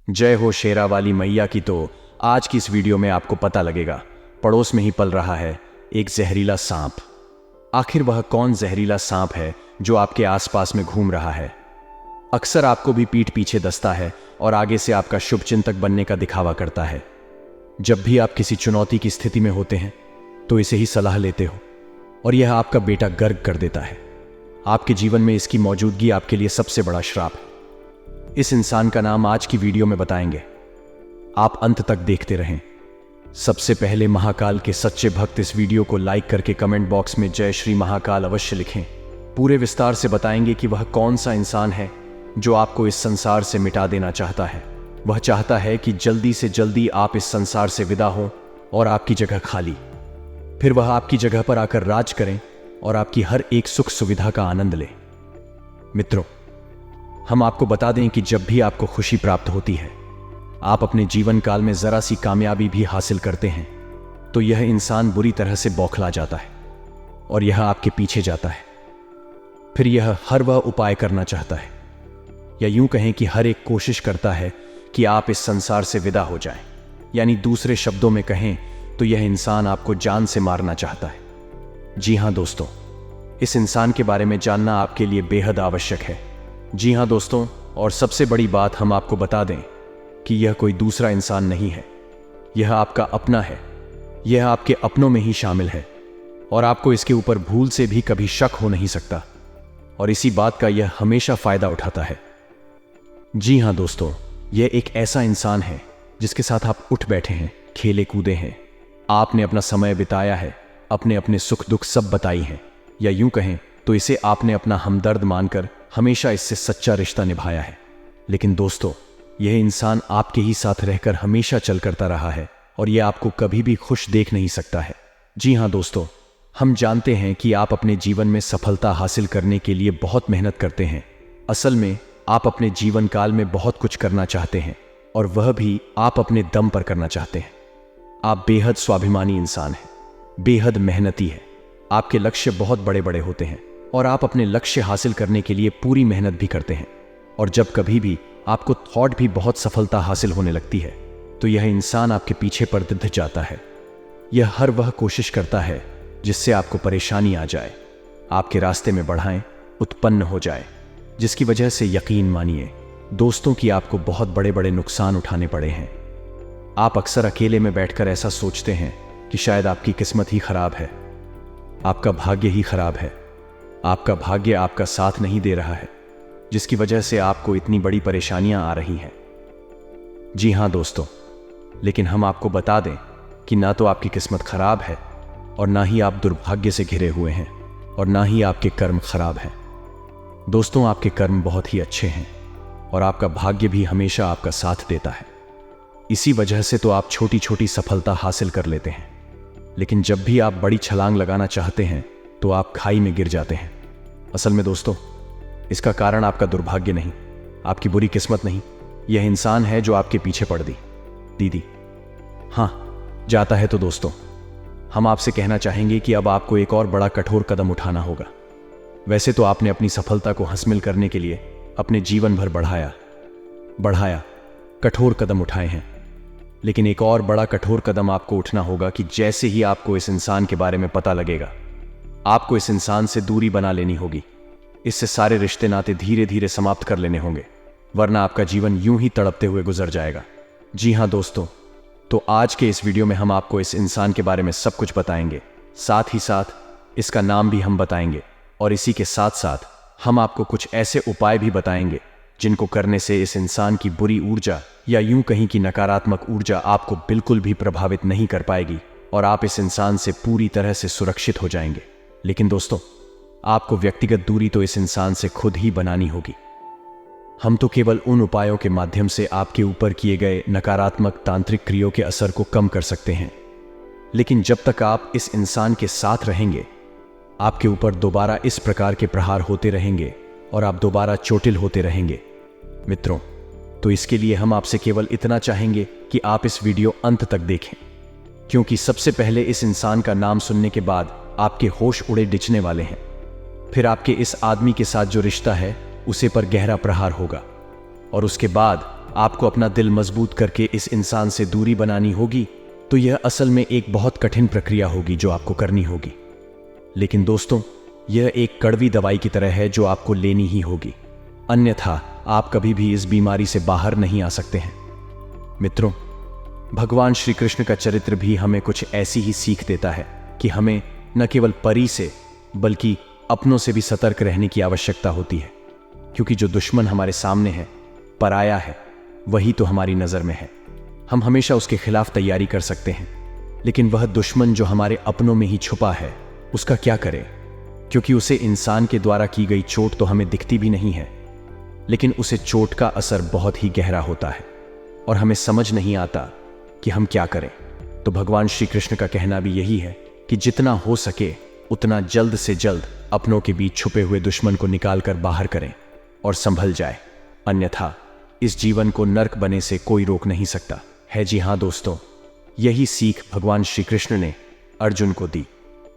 जय हो शेरा वाली मैया की। तो आज की इस वीडियो में आपको पता लगेगा, पड़ोस में ही पल रहा है एक जहरीला सांप। आखिर वह कौन जहरीला सांप है जो आपके आसपास में घूम रहा है? अक्सर आपको भी पीठ पीछे दस्ता है और आगे से आपका शुभचिंतक बनने का दिखावा करता है। जब भी आप किसी चुनौती की स्थिति में होते हैं तो इसे ही सलाह लेते हो और यह आपका बेटा गर्क कर देता है। आपके जीवन में इसकी मौजूदगी आपके लिए सबसे बड़ा श्राप है। इस इंसान का नाम आज की वीडियो में बताएंगे, आप अंत तक देखते रहें। सबसे पहले महाकाल के सच्चे भक्त इस वीडियो को लाइक करके कमेंट बॉक्स में जय श्री महाकाल अवश्य लिखें। पूरे विस्तार से बताएंगे कि वह कौन सा इंसान है जो आपको इस संसार से मिटा देना चाहता है। वह चाहता है कि जल्दी से जल्दी आप इस संसार से विदा हों और आपकी जगह खाली। फिर वह आपकी जगह पर आकर राज करें और आपकी हर एक सुख सुविधा का आनंद ले। मित्रों, हम आपको बता दें कि जब भी आपको खुशी प्राप्त होती है, आप अपने जीवन काल में जरा सी कामयाबी भी हासिल करते हैं, तो यह इंसान बुरी तरह से बौखला जाता है और यह आपके पीछे जाता है। फिर यह हर वह उपाय करना चाहता है, या यूं कहें कि हर एक कोशिश करता है कि आप इस संसार से विदा हो जाएं। यानी दूसरे शब्दों में कहें तो यह इंसान आपको जान से मारना चाहता है। जी हां दोस्तों, इस इंसान के बारे में जानना आपके लिए बेहद आवश्यक है। जी हां दोस्तों, और सबसे बड़ी बात हम आपको बता दें कि यह कोई दूसरा इंसान नहीं है, यह आपका अपना है। यह आपके अपनों में ही शामिल है और आपको इसके ऊपर भूल से भी कभी शक हो नहीं सकता, और इसी बात का यह हमेशा फायदा उठाता है। जी हां दोस्तों, यह एक ऐसा इंसान है जिसके साथ आप उठ बैठे हैं, खेले कूदे हैं, आपने अपना समय बिताया है, अपने अपने सुख दुख सब बताई हैं, या यूं कहें तो इसे आपने अपना हमदर्द मानकर हमेशा इससे सच्चा रिश्ता निभाया है। लेकिन दोस्तों, यह इंसान आपके ही साथ रहकर हमेशा चल करता रहा है और यह आपको कभी भी खुश देख नहीं सकता है। जी हां दोस्तों, हम जानते हैं कि आप अपने जीवन में सफलता हासिल करने के लिए बहुत मेहनत करते हैं। असल में आप अपने जीवन काल में बहुत कुछ करना चाहते हैं, और वह भी आप अपने दम पर करना चाहते हैं। आप बेहद स्वाभिमानी इंसान हैं, बेहद मेहनती है। आपके लक्ष्य बहुत बड़े बड़े होते हैं और आप अपने लक्ष्य हासिल करने के लिए पूरी मेहनत भी करते हैं। और जब कभी भी आपको थॉट भी बहुत सफलता हासिल होने लगती है तो यह इंसान आपके पीछे पर दिध जाता है। यह हर वह कोशिश करता है जिससे आपको परेशानी आ जाए, आपके रास्ते में बढ़ाएं उत्पन्न हो जाए, जिसकी वजह से यकीन मानिए दोस्तों कि आपको बहुत बड़े बड़े नुकसान उठाने पड़े हैं। आप अक्सर अकेले में बैठकर ऐसा सोचते हैं कि शायद आपकी किस्मत ही खराब है, आपका भाग्य ही खराब है, आपका भाग्य आपका साथ नहीं दे रहा है, जिसकी वजह से आपको इतनी बड़ी परेशानियां आ रही हैं। जी हां दोस्तों, लेकिन हम आपको बता दें कि ना तो आपकी किस्मत खराब है और ना ही आप दुर्भाग्य से घिरे हुए हैं, और ना ही आपके कर्म खराब हैं। दोस्तों, आपके कर्म बहुत ही अच्छे हैं और आपका भाग्य भी हमेशा आपका साथ देता है। इसी वजह से तो आप छोटी छोटी सफलता हासिल कर लेते हैं, लेकिन जब भी आप बड़ी छलांग लगाना चाहते हैं तो आप खाई में गिर जाते हैं। असल में दोस्तों, इसका कारण आपका दुर्भाग्य नहीं, आपकी बुरी किस्मत नहीं, यह इंसान है जो आपके पीछे पड़ दीदी। हाँ, जाता है तो दोस्तों, हम आपसे कहना चाहेंगे कि अब आपको एक और बड़ा कठोर कदम उठाना होगा। वैसे तो आपने अपनी सफलता को हासिल करने के लिए अपने जीवन भर बढ़ाया कठोर कदम उठाए हैं, लेकिन एक और बड़ा कठोर कदम आपको उठना होगा कि जैसे ही आपको इस इंसान के बारे में पता लगेगा, आपको इस इंसान से दूरी बना लेनी होगी। इससे सारे रिश्ते नाते धीरे धीरे समाप्त कर लेने होंगे, वरना आपका जीवन यूं ही तड़पते हुए गुजर जाएगा। जी हां दोस्तों, तो आज के इस वीडियो में हम आपको इस इंसान के बारे में सब कुछ बताएंगे, साथ ही साथ इसका नाम भी हम बताएंगे, और इसी के साथ साथ हम आपको कुछ ऐसे उपाय भी बताएंगे जिनको करने से इस इंसान की बुरी ऊर्जा, या यूं कहीं की नकारात्मक ऊर्जा आपको बिल्कुल भी प्रभावित नहीं कर पाएगी और आप इस इंसान से पूरी तरह से सुरक्षित हो जाएंगे। लेकिन दोस्तों, आपको व्यक्तिगत दूरी तो इस इंसान से खुद ही बनानी होगी। हम तो केवल उन उपायों के माध्यम से आपके ऊपर किए गए नकारात्मक तांत्रिक क्रियाओं के असर को कम कर सकते हैं, लेकिन जब तक आप इस इंसान के साथ रहेंगे, आपके ऊपर दोबारा इस प्रकार के प्रहार होते रहेंगे और आप दोबारा चोटिल होते रहेंगे। मित्रों, तो इसके लिए हम आपसे केवल इतना चाहेंगे कि आप इस वीडियो अंत तक देखें, क्योंकि सबसे पहले इस इंसान का नाम सुनने के बाद आपके होश उड़े डिचने वाले हैं। फिर आपके इस आदमी के साथ जो रिश्ता है उसे पर गहरा प्रहार होगा, और उसके बाद आपको अपना दिल मजबूत करके इस इंसान से दूरी बनानी होगी, तो यह असल में एक बहुत कठिन प्रक्रिया होगी जो आपको करनी होगी। लेकिन दोस्तों, यह एक कड़वी दवाई की तरह है जो आपको लेनी ही होगी, अन्यथा आप कभी भी इस बीमारी से बाहर नहीं आ सकते हैं। मित्रों, भगवान श्री कृष्ण का चरित्र भी हमें कुछ ऐसी ही सीख देता है कि हमें न केवल परी से बल्कि अपनों से भी सतर्क रहने की आवश्यकता होती है, क्योंकि जो दुश्मन हमारे सामने है, पराया है, वही तो हमारी नजर में है। हम हमेशा उसके खिलाफ तैयारी कर सकते हैं, लेकिन वह दुश्मन जो हमारे अपनों में ही छुपा है, उसका क्या करें? क्योंकि उसे इंसान के द्वारा की गई चोट तो हमें दिखती भी नहीं है, लेकिन उसे चोट का असर बहुत ही गहरा होता है और हमें समझ नहीं आता कि हम क्या करें। तो भगवान श्री कृष्ण का कहना भी यही है कि जितना हो सके उतना जल्द से जल्द अपनों के बीच छुपे हुए दुश्मन को निकाल कर बाहर करें और संभल जाए, अन्यथा इस जीवन को नर्क बने से कोई रोक नहीं सकता है। जी हाँ दोस्तों, यही सीख भगवान श्री कृष्ण ने अर्जुन को दी।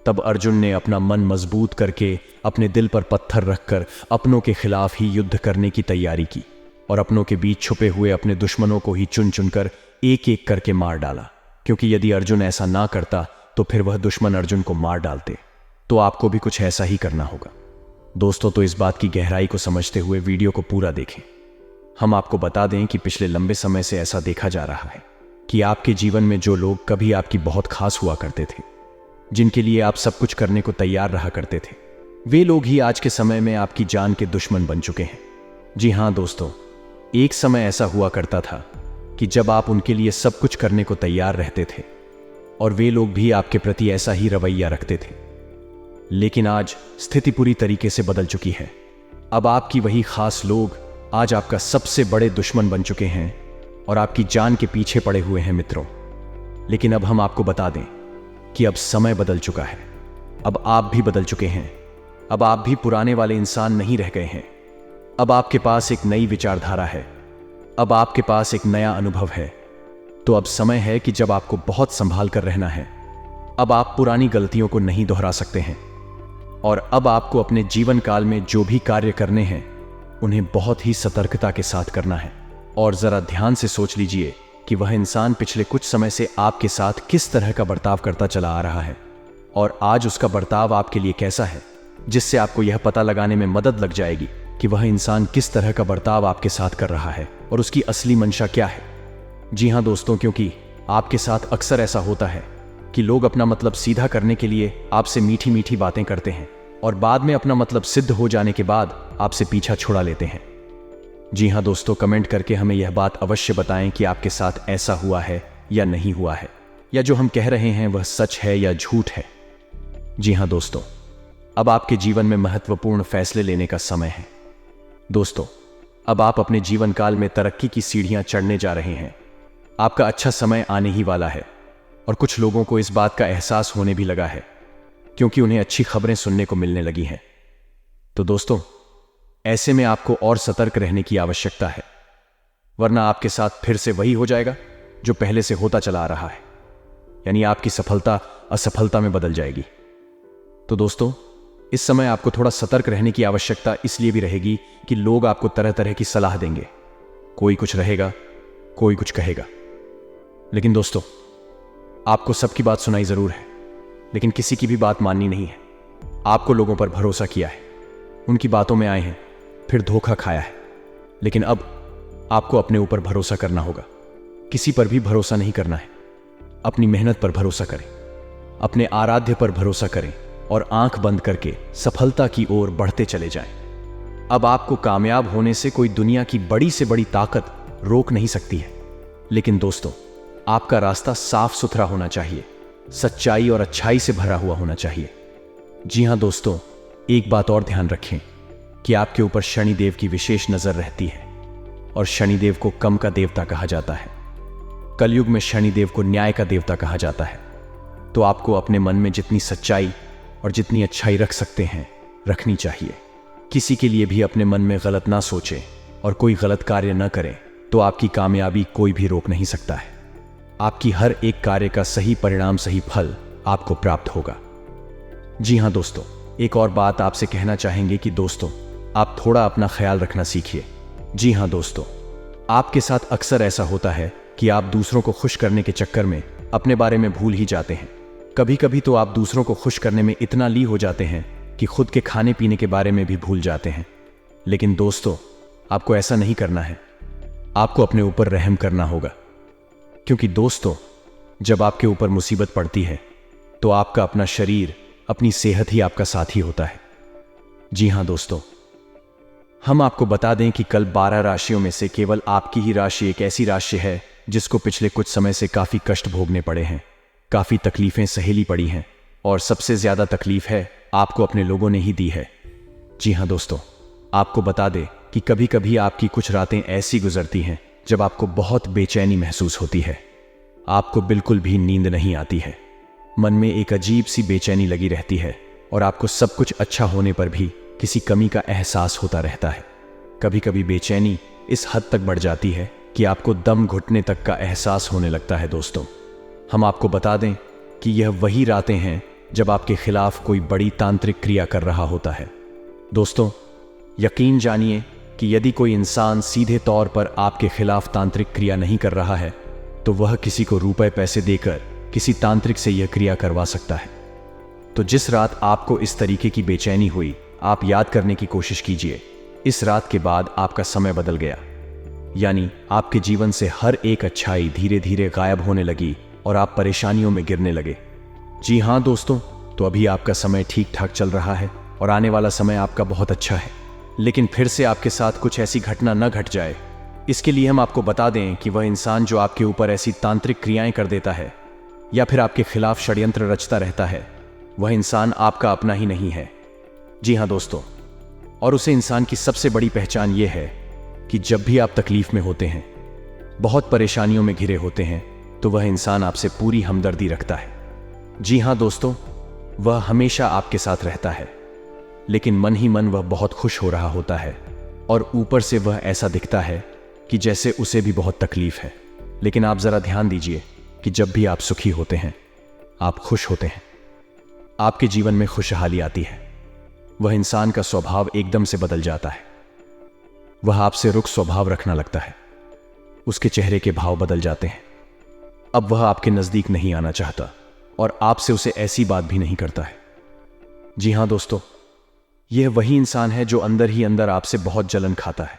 तब अर्जुन ने अपना मन मजबूत करके अपने दिल पर पत्थर रखकर अपनों के खिलाफ ही युद्ध करने की तैयारी की और अपनों के बीच छुपे हुए अपने दुश्मनों को ही चुन चुनकर एक एक करके मार डाला, क्योंकि यदि अर्जुन ऐसा ना करता तो फिर वह दुश्मन अर्जुन को मार डालते। तो आपको भी कुछ ऐसा ही करना होगा दोस्तों। तो इस बात की गहराई को समझते हुए वीडियो को पूरा देखें। हम आपको बता दें कि पिछले लंबे समय से ऐसा देखा जा रहा है कि आपके जीवन में जो लोग कभी आपकी बहुत खास हुआ करते थे, जिनके लिए आप सब कुछ करने को तैयार रहा करते थे, वे लोग ही आज के समय में आपकी जान के दुश्मन बन चुके हैं। जी हाँ दोस्तों, एक समय ऐसा हुआ करता था कि जब आप उनके लिए सब कुछ करने को तैयार रहते थे और वे लोग भी आपके प्रति ऐसा ही रवैया रखते थे। लेकिन आज स्थिति पूरी तरीके से बदल चुकी है। अब आपकी वही खास लोग आज आपका सबसे बड़े दुश्मन बन चुके हैं और आपकी जान के पीछे पड़े हुए हैं मित्रों। लेकिन अब हम आपको बता दें कि अब समय बदल चुका है। अब आप भी बदल चुके हैं। अब आप भी पुराने वाले इंसान नहीं रह गए हैं। अब आपके पास एक नई विचारधारा है। अब आपके पास एक नया अनुभव है। तो अब समय है कि जब आपको बहुत संभाल कर रहना है। अब आप पुरानी गलतियों को नहीं दोहरा सकते हैं और अब आपको अपने जीवन काल में जो भी कार्य करने हैं उन्हें बहुत ही सतर्कता के साथ करना है। और जरा ध्यान से सोच लीजिए कि वह इंसान पिछले कुछ समय से आपके साथ किस तरह का बर्ताव करता चला आ रहा है और आज उसका बर्ताव आपके लिए कैसा है, जिससे आपको यह पता लगाने में मदद लग जाएगी कि वह इंसान किस तरह का बर्ताव आपके साथ कर रहा है और उसकी असली मंशा क्या है। जी हाँ दोस्तों, क्योंकि आपके साथ अक्सर ऐसा होता है कि लोग अपना मतलब सीधा करने के लिए आपसे मीठी मीठी बातें करते हैं और बाद में अपना मतलब सिद्ध हो जाने के बाद आपसे पीछा छुड़ा लेते हैं। जी हाँ दोस्तों, कमेंट करके हमें यह बात अवश्य बताएं कि आपके साथ ऐसा हुआ है या नहीं हुआ है, या जो हम कह रहे हैं वह सच है या झूठ है। जी हाँ दोस्तों, अब आपके जीवन में महत्वपूर्ण फैसले लेने का समय है। दोस्तों, अब आप अपने जीवन काल में तरक्की की सीढ़ियां चढ़ने जा रहे हैं। आपका अच्छा समय आने ही वाला है और कुछ लोगों को इस बात का एहसास होने भी लगा है, क्योंकि उन्हें अच्छी खबरें सुनने को मिलने लगी हैं। तो दोस्तों, ऐसे में आपको और सतर्क रहने की आवश्यकता है, वरना आपके साथ फिर से वही हो जाएगा जो पहले से होता चला आ रहा है, यानी आपकी सफलता असफलता में बदल जाएगी। तो दोस्तों, इस समय आपको थोड़ा सतर्क रहने की आवश्यकता इसलिए भी रहेगी कि लोग आपको तरह तरह की सलाह देंगे। कोई कुछ रहेगा, कोई कुछ कहेगा। लेकिन दोस्तों, आपको सबकी बात सुनाई जरूर है, लेकिन किसी की भी बात माननी नहीं है। आपको लोगों पर भरोसा किया है, उनकी बातों में आए हैं, फिर धोखा खाया है। लेकिन अब आपको अपने ऊपर भरोसा करना होगा। किसी पर भी भरोसा नहीं करना है। अपनी मेहनत पर भरोसा करें, अपने आराध्य पर भरोसा करें और आंख बंद करके सफलता की ओर बढ़ते चले जाएं। अब आपको कामयाब होने से कोई दुनिया की बड़ी से बड़ी ताकत रोक नहीं सकती है। लेकिन दोस्तों, आपका रास्ता साफ सुथरा होना चाहिए, सच्चाई और अच्छाई से भरा हुआ होना चाहिए। जी हां दोस्तों, एक बात और ध्यान रखें कि आपके ऊपर शनिदेव की विशेष नजर रहती है और शनिदेव को कम का देवता कहा जाता है। कलयुग में शनिदेव को न्याय का देवता कहा जाता है। तो आपको अपने मन में जितनी सच्चाई और जितनी अच्छाई रख सकते हैं रखनी चाहिए। किसी के लिए भी अपने मन में गलत ना सोचें और कोई गलत कार्य न करें, तो आपकी कामयाबी कोई भी रोक नहीं सकता है। आपकी हर एक कार्य का सही परिणाम, सही फल आपको प्राप्त होगा। जी हां दोस्तों, एक और बात आपसे कहना चाहेंगे कि दोस्तों, आप थोड़ा अपना ख्याल रखना सीखिए। जी हां दोस्तों, आपके साथ अक्सर ऐसा होता है कि आप दूसरों को खुश करने के चक्कर में अपने बारे में भूल ही जाते हैं। कभी कभी तो आप दूसरों को खुश करने में इतना ली हो जाते हैं कि खुद के खाने पीने के बारे में भी भूल जाते हैं। लेकिन दोस्तों, आपको ऐसा नहीं करना है। आपको अपने ऊपर रहम करना होगा, क्योंकि दोस्तों, जब आपके ऊपर मुसीबत पड़ती है तो आपका अपना शरीर, अपनी सेहत ही आपका साथी होता है। जी हां दोस्तों, हम आपको बता दें कि कल 12 राशियों में से केवल आपकी ही राशि एक ऐसी राशि है जिसको पिछले कुछ समय से काफी कष्ट भोगने पड़े हैं, काफी तकलीफें सहेली पड़ी हैं, और सबसे ज्यादा तकलीफ है आपको अपने लोगों ने ही दी है। जी हां दोस्तों, आपको बता दें कि कभी कभी आपकी कुछ रातें ऐसी गुजरती हैं जब आपको बहुत बेचैनी महसूस होती है। आपको बिल्कुल भी नींद नहीं आती है, मन में एक अजीब सी बेचैनी लगी रहती है, और आपको सब कुछ अच्छा होने पर भी किसी कमी का एहसास होता रहता है। कभी कभी बेचैनी इस हद तक बढ़ जाती है कि आपको दम घुटने तक का एहसास होने लगता है। दोस्तों, हम आपको बता दें कि यह वही रातें हैं जब आपके खिलाफ कोई बड़ी तांत्रिक क्रिया कर रहा होता है। दोस्तों, यकीन जानिए कि यदि कोई इंसान सीधे तौर पर आपके खिलाफ तांत्रिक क्रिया नहीं कर रहा है तो वह किसी को रुपए पैसे देकर किसी तांत्रिक से यह क्रिया करवा सकता है। तो जिस रात आपको इस तरीके की बेचैनी हुई, आप याद करने की कोशिश कीजिए। इस रात के बाद आपका समय बदल गया, यानी आपके जीवन से हर एक अच्छाई धीरे धीरे गायब होने लगी और आप परेशानियों में गिरने लगे। जी हां दोस्तों, तो अभी आपका समय ठीक ठाक चल रहा है और आने वाला समय आपका बहुत अच्छा है। लेकिन फिर से आपके साथ कुछ ऐसी घटना न घट जाए, इसके लिए हम आपको बता दें कि वह इंसान जो आपके ऊपर ऐसी तांत्रिक क्रियाएं कर देता है या फिर आपके खिलाफ षड्यंत्र रचता रहता है, वह इंसान आपका अपना ही नहीं है। जी हां दोस्तों, और उसे इंसान की सबसे बड़ी पहचान यह है कि जब भी आप तकलीफ में होते हैं, बहुत परेशानियों में घिरे होते हैं, तो वह इंसान आपसे पूरी हमदर्दी रखता है। जी हां दोस्तों, वह हमेशा आपके साथ रहता है, लेकिन मन ही मन वह बहुत खुश हो रहा होता है, और ऊपर से वह ऐसा दिखता है कि जैसे उसे भी बहुत तकलीफ है। लेकिन आप जरा ध्यान दीजिए कि जब भी आप सुखी होते हैं, आप खुश होते हैं, आपके जीवन में खुशहाली आती है, वह इंसान का स्वभाव एकदम से बदल जाता है। वह आपसे रुख स्वभाव रखना लगता है, उसके चेहरे के भाव बदल जाते हैं। अब वह आपके नजदीक नहीं आना चाहता और आपसे उसे ऐसी बात भी नहीं करता है। जी हां दोस्तों, यह वही इंसान है जो अंदर ही अंदर आपसे बहुत जलन खाता है,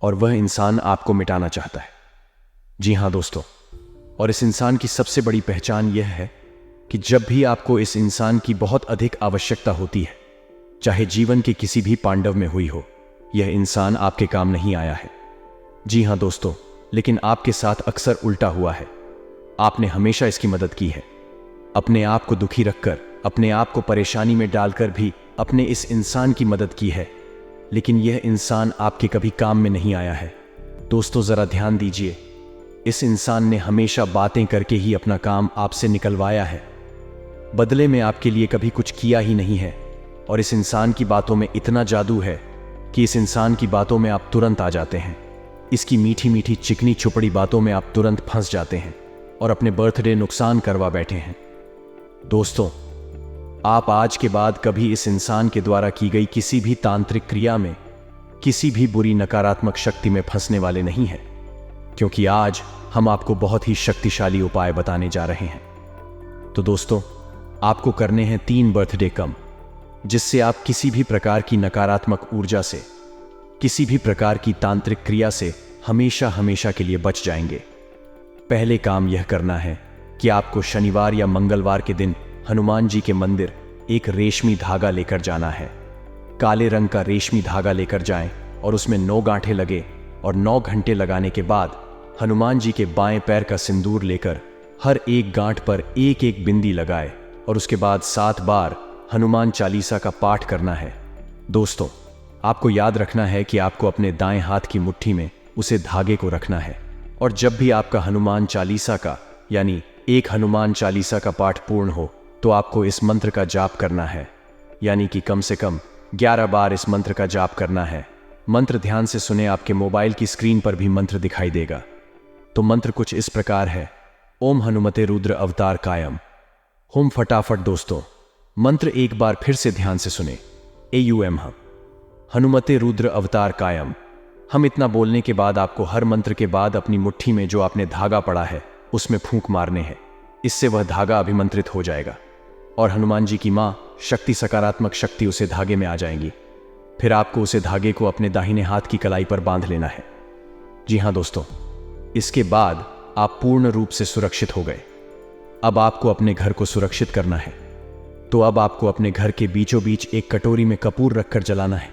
और वह इंसान आपको मिटाना चाहता है। जी हां दोस्तों, और इस इंसान की सबसे बड़ी पहचान यह है कि जब भी आपको इस इंसान की बहुत अधिक आवश्यकता होती है, चाहे जीवन के किसी भी पांडव में हुई हो, यह इंसान आपके काम नहीं आया है। जी हां दोस्तों, लेकिन आपके साथ अक्सर उल्टा हुआ है। आपने हमेशा इसकी मदद की है, अपने आप को दुखी रखकर, अपने आप को परेशानी में डालकर भी अपने इस इंसान की मदद की है, लेकिन यह इंसान आपके कभी काम में नहीं आया है। दोस्तों, जरा ध्यान दीजिए, इस इंसान ने हमेशा बातें करके ही अपना काम आपसे निकलवाया है, बदले में आपके लिए कभी कुछ किया ही नहीं है। और इस इंसान की बातों में इतना जादू है कि इस इंसान की बातों में आप तुरंत आ जाते हैं। इसकी मीठी मीठी चिकनी छुपड़ी बातों में आप तुरंत फंस जाते हैं और अपने बर्थडे नुकसान करवा बैठे हैं। दोस्तों, आप आज के बाद कभी इस इंसान के द्वारा की गई किसी भी तांत्रिक क्रिया में, किसी भी बुरी नकारात्मक शक्ति में फंसने वाले नहीं हैं, क्योंकि आज हम आपको बहुत ही शक्तिशाली उपाय बताने जा रहे हैं। तो दोस्तों, आपको करने हैं 3 बर्थडे कम, जिससे आप किसी भी प्रकार की नकारात्मक ऊर्जा से, किसी भी प्रकार की तांत्रिक क्रिया से हमेशा हमेशा के लिए बच जाएंगे। पहले काम यह करना है कि आपको शनिवार या मंगलवार के दिन हनुमान जी के मंदिर एक रेशमी धागा लेकर जाना है। काले रंग का रेशमी धागा लेकर जाएं और उसमें 9 गांठें लगे, और 9 घंटे लगाने के बाद हनुमान जी के बाएं पैर का सिंदूर लेकर हर एक गांठ पर एक एक बिंदी लगाए, और उसके बाद 7 बार हनुमान चालीसा का पाठ करना है। दोस्तों, आपको याद रखना है कि आपको अपने दाएं हाथ की मुट्ठी में उसे धागे को रखना है, और जब भी आपका हनुमान चालीसा का यानी एक हनुमान चालीसा का पाठ पूर्ण हो तो आपको इस मंत्र का जाप करना है, यानी कि कम से कम 11 बार इस मंत्र का जाप करना है। मंत्र ध्यान से सुने, आपके मोबाइल की स्क्रीन पर भी मंत्र दिखाई देगा। तो मंत्र कुछ इस प्रकार है: ओम हनुमते रुद्र अवतार कायम। होम फटाफट दोस्तों, मंत्र एक बार फिर से ध्यान से सुने। AUM हनुमते रुद्र अवतार कायम, हम इतना बोलने के बाद आपको हर मंत्र के बाद अपनी मुट्ठी में जो आपने धागा पड़ा है उसमें फूंक मारने हैं। इससे वह धागा अभिमंत्रित हो जाएगा और हनुमान जी की माँ शक्ति, सकारात्मक शक्ति उसे धागे में आ जाएंगी। फिर आपको उसे धागे को अपने दाहिने हाथ की कलाई पर बांध लेना है। जी हाँ दोस्तों, इसके बाद आप पूर्ण रूप से सुरक्षित हो गए। अब आपको अपने घर को सुरक्षित करना है, तो अब आपको अपने घर के बीचों बीच एक कटोरी में कपूर रखकर जलाना है।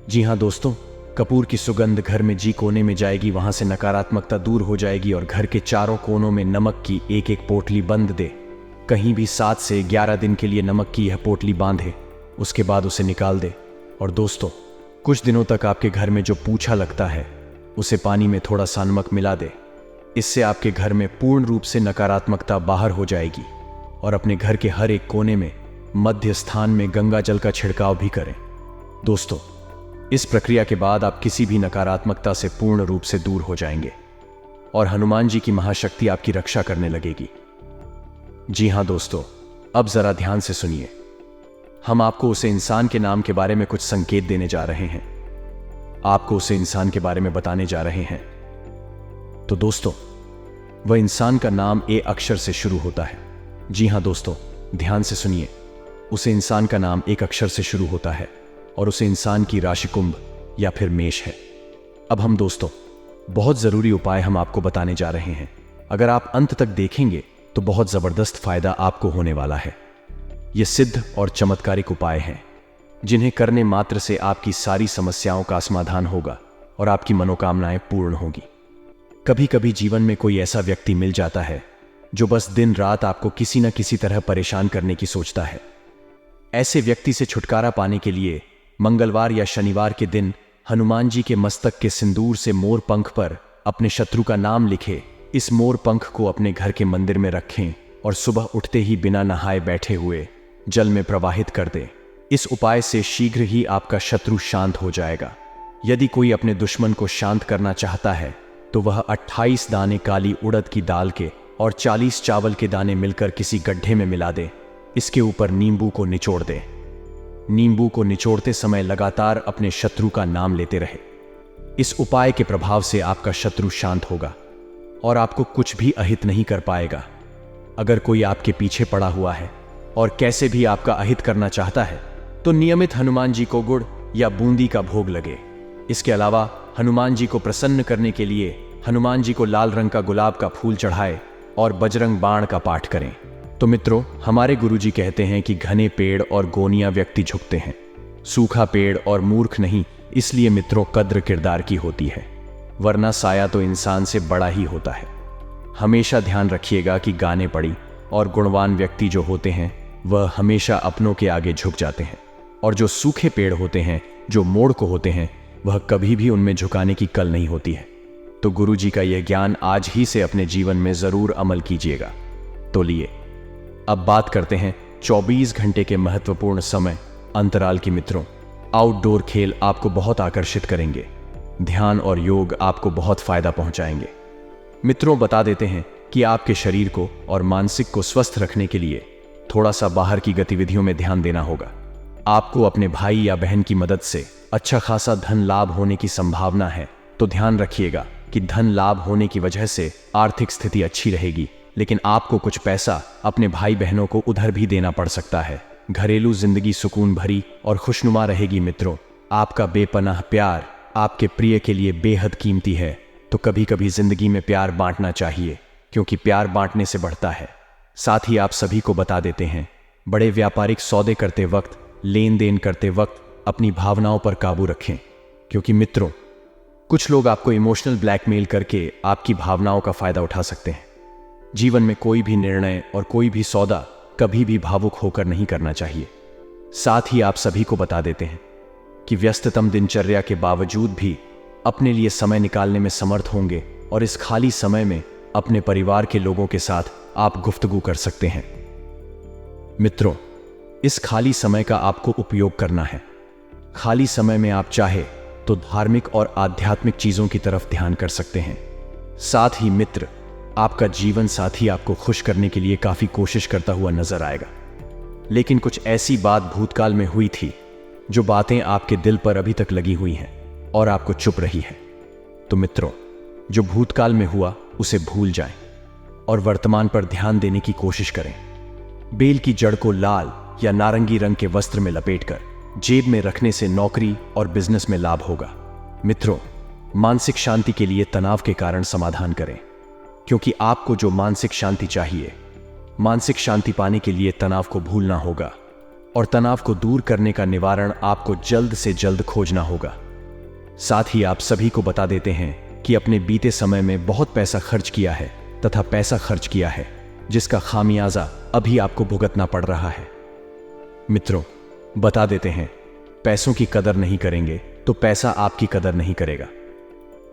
जी हाँ दोस्तों, कपूर की सुगंध घर में जी कोने में जाएगी, वहां से नकारात्मकता दूर हो जाएगी और घर के चारों कोनों में नमक की एक एक पोटली बंद दे। कहीं भी 7 से 11 दिन के लिए नमक की यह पोटली बांधे, उसके बाद उसे निकाल दे। और दोस्तों, कुछ दिनों तक आपके घर में जो पूछा लगता है उसे पानी में थोड़ा सा नमक मिला दे। इससे आपके घर में पूर्ण रूप से नकारात्मकता बाहर हो जाएगी। और अपने घर के हर एक कोने में मध्य स्थान में गंगा जल का छिड़काव भी करें। दोस्तों, इस प्रक्रिया के बाद आप किसी भी नकारात्मकता से पूर्ण रूप से दूर हो जाएंगे और हनुमान जी की महाशक्ति आपकी रक्षा करने लगेगी। जी हाँ दोस्तों, अब जरा ध्यान से सुनिए। हम आपको उसे इंसान के नाम के बारे में कुछ संकेत देने जा रहे हैं। आपको उसे इंसान के बारे में बताने जा रहे हैं। तो दोस्तों, वह इंसान का नाम ए अक्षर से शुरू होता है। जी हाँ दोस्तों, ध्यान से सुनिए। उसे इंसान का नाम एक अक्षर से शुरू होता है और उसे इंसान की राशि कुंभ या फिर मेष है। अब हम दोस्तों बहुत जरूरी उपाय हम आपको बताने जा रहे हैं। अगर आप अंत तक देखेंगे तो बहुत जबरदस्त फायदा आपको होने वाला है। ये सिद्ध और चमत्कारिक उपाय हैं जिन्हें करने मात्र से आपकी सारी समस्याओं का समाधान होगा और आपकी मनोकामनाएं पूर्ण होगी। कभी कभी जीवन में कोई ऐसा व्यक्ति मिल जाता है जो बस दिन रात आपको किसी न किसी तरह परेशान करने की सोचता है। ऐसे व्यक्ति से छुटकारा पाने के लिए मंगलवार या शनिवार के दिन हनुमान जी के मस्तक के सिंदूर से मोर पंख पर अपने शत्रु का नाम लिखे इस मोर पंख को अपने घर के मंदिर में रखें और सुबह उठते ही बिना नहाए बैठे हुए जल में प्रवाहित कर दें। इस उपाय से शीघ्र ही आपका शत्रु शांत हो जाएगा। यदि कोई अपने दुश्मन को शांत करना चाहता है तो वह 28 दाने काली उड़द की दाल के और 40 चावल के दाने मिलकर किसी गड्ढे में मिला दे। इसके ऊपर नींबू को निचोड़ दे। नींबू को निचोड़ते समय लगातार अपने शत्रु का नाम लेते रहे। इस उपाय के प्रभाव से आपका शत्रु शांत होगा और आपको कुछ भी अहित नहीं कर पाएगा। अगर कोई आपके पीछे पड़ा हुआ है और कैसे भी आपका अहित करना चाहता है तो नियमित हनुमान जी को गुड़ या बूंदी का भोग लगे। इसके अलावा हनुमान जी को प्रसन्न करने के लिए हनुमान जी को लाल रंग का गुलाब का फूल चढ़ाए और बजरंग बाण का पाठ करें। तो मित्रों, हमारे गुरुजी कहते हैं कि घने पेड़ और गोनियां व्यक्ति झुकते हैं, सूखा पेड़ और मूर्ख नहीं। इसलिए मित्रों, कद्र किरदार की होती है, वरना साया तो इंसान से बड़ा ही होता है। हमेशा ध्यान रखिएगा कि गाने पड़ी और गुणवान व्यक्ति जो होते हैं वह हमेशा अपनों के आगे झुक जाते हैं और जो सूखे पेड़ होते हैं, जो मोड़ को होते हैं, वह कभी भी उनमें झुकाने की कल नहीं होती है। तो गुरुजी का यह ज्ञान आज ही से अपने जीवन में जरूर अमल कीजिएगा। तो लिए अब बात करते हैं 24 घंटे के महत्वपूर्ण समय अंतराल की। मित्रों, आउटडोर खेल आपको बहुत आकर्षित करेंगे। ध्यान और योग आपको बहुत फायदा पहुंचाएंगे। मित्रों, बता देते हैं कि आपके शरीर को और मानसिक को स्वस्थ रखने के लिए थोड़ा सा बाहर की गतिविधियों में ध्यान देना होगा। आपको अपने भाई या बहन की मदद से अच्छा खासा धन लाभ होने की संभावना है। तो ध्यान रखिएगा कि धन लाभ होने की वजह से आर्थिक स्थिति अच्छी रहेगी, लेकिन आपको कुछ पैसा अपने भाई बहनों को उधर भी देना पड़ सकता है। घरेलू जिंदगी सुकून भरी और खुशनुमा रहेगी। मित्रों, आपका बेपनाह प्यार आपके प्रिय के लिए बेहद कीमती है। तो कभी कभी जिंदगी में प्यार बांटना चाहिए, क्योंकि प्यार बांटने से बढ़ता है। साथ ही आप सभी को बता देते हैं, बड़े व्यापारिक सौदे करते वक्त, लेन देन करते वक्त अपनी भावनाओं पर काबू रखें, क्योंकि मित्रों, कुछ लोग आपको इमोशनल ब्लैकमेल करके आपकी भावनाओं का फायदा उठा सकते हैं। जीवन में कोई भी निर्णय और कोई भी सौदा कभी भी भावुक होकर नहीं करना चाहिए। साथ ही आप सभी को बता देते हैं कि व्यस्ततम दिनचर्या के बावजूद भी अपने लिए समय निकालने में समर्थ होंगे और इस खाली समय में अपने परिवार के लोगों के साथ आप गुफ्तगू कर सकते हैं। मित्रों, इस खाली समय का आपको उपयोग करना है। खाली समय में आप चाहे तो धार्मिक और आध्यात्मिक चीजों की तरफ ध्यान कर सकते हैं। साथ ही मित्र, आपका जीवन साथी आपको खुश करने के लिए काफी कोशिश करता हुआ नजर आएगा, लेकिन कुछ ऐसी बात भूतकाल में हुई थी जो बातें आपके दिल पर अभी तक लगी हुई हैं और आपको चुप रही है। तो मित्रों, जो भूतकाल में हुआ उसे भूल जाएं और वर्तमान पर ध्यान देने की कोशिश करें। बेल की जड़ को लाल या नारंगी रंग के वस्त्र में लपेटकर जेब में रखने से नौकरी और बिजनेस में लाभ होगा। मित्रों, मानसिक शांति के लिए तनाव के कारण समाधान करें, क्योंकि आपको जो मानसिक शांति चाहिए, मानसिक शांति पाने के लिए तनाव को भूलना होगा और तनाव को दूर करने का निवारण आपको जल्द से जल्द खोजना होगा। साथ ही आप सभी को बता देते हैं कि अपने बीते समय में बहुत पैसा खर्च किया है तथा पैसा खर्च किया है जिसका खामियाजा अभी आपको भुगतना पड़ रहा है। मित्रों, बता देते हैं, पैसों की कदर नहीं करेंगे तो पैसा आपकी कदर नहीं करेगा।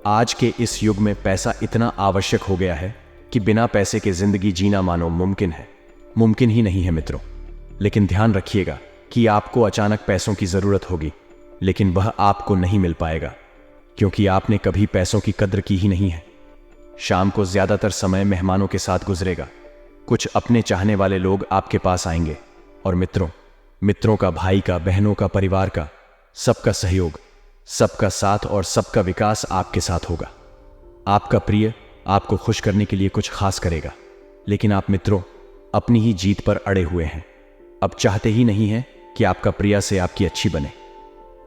आज के इस युग में पैसा इतना आवश्यक हो गया है कि बिना पैसे के जिंदगी जीना मानो मुमकिन है, मुमकिन ही नहीं है मित्रों। लेकिन ध्यान रखिएगा कि आपको अचानक पैसों की जरूरत होगी, लेकिन वह आपको नहीं मिल पाएगा, क्योंकि आपने कभी पैसों की कद्र की ही नहीं है। शाम को ज्यादातर समय मेहमानों के साथ गुजरेगा, कुछ अपने चाहने वाले लोग आपके पास आएंगे और मित्रों का, भाई का, बहनों का, परिवार का, सबका सहयोग, सबका साथ और सबका विकास आपके साथ होगा। आपका प्रिय आपको खुश करने के लिए कुछ खास करेगा, लेकिन आप मित्रों अपनी ही जीत पर अड़े हुए हैं। अब चाहते ही नहीं हैं कि आपका प्रिय से आपकी अच्छी बने।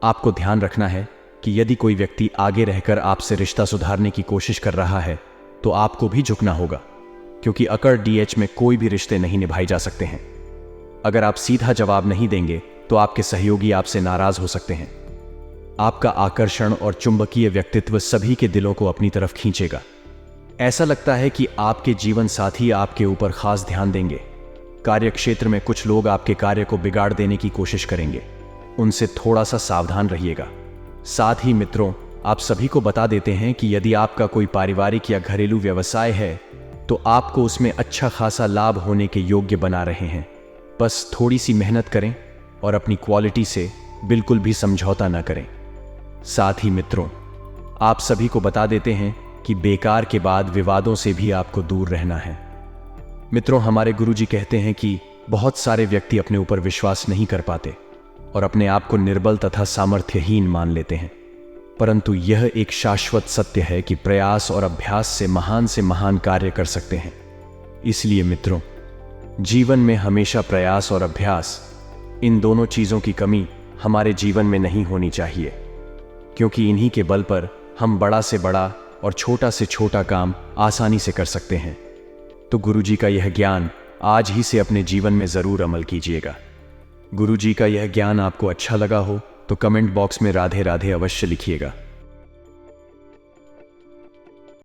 आपको ध्यान रखना है कि यदि कोई व्यक्ति आगे रहकर आपसे रिश्ता सुधारने की कोशिश कर रहा है तो आपको भी झुकना होगा, क्योंकि अकड़ डीएच में कोई भी रिश्ते नहीं निभाए जा सकते हैं। अगर आप सीधा जवाब नहीं देंगे तो आपके सहयोगी आपसे नाराज हो सकते हैं। आपका आकर्षण और चुंबकीय व्यक्तित्व सभी के दिलों को अपनी तरफ खींचेगा। ऐसा लगता है कि आपके जीवन साथी आपके ऊपर खास ध्यान देंगे। कार्यक्षेत्र में कुछ लोग आपके कार्य को बिगाड़ देने की कोशिश करेंगे, उनसे थोड़ा सा सावधान रहिएगा। साथ ही मित्रों, आप सभी को बता देते हैं कि यदि आपका कोई पारिवारिक या घरेलू व्यवसाय है तो आपको उसमें अच्छा खासा लाभ होने के योग्य बना रहे हैं। बस थोड़ी सी मेहनत करें और अपनी क्वालिटी से बिल्कुल भी समझौता न करें। साथ ही मित्रों, आप सभी को बता देते हैं कि बेकार के बाद विवादों से भी आपको दूर रहना है। मित्रों, हमारे गुरुजी कहते हैं कि बहुत सारे व्यक्ति अपने ऊपर विश्वास नहीं कर पाते और अपने आप को निर्बल तथा सामर्थ्यहीन मान लेते हैं, परंतु यह एक शाश्वत सत्य है कि प्रयास और अभ्यास से महान कार्य कर सकते हैं। इसलिए मित्रों, जीवन में हमेशा प्रयास और अभ्यास, इन दोनों चीजों की कमी हमारे जीवन में नहीं होनी चाहिए, क्योंकि इन्हीं के बल पर हम बड़ा से बड़ा और छोटा से छोटा काम आसानी से कर सकते हैं। तो गुरुजी का यह ज्ञान आज ही से अपने जीवन में जरूर अमल कीजिएगा। गुरुजी का यह ज्ञान आपको अच्छा लगा हो तो कमेंट बॉक्स में राधे राधे अवश्य लिखिएगा।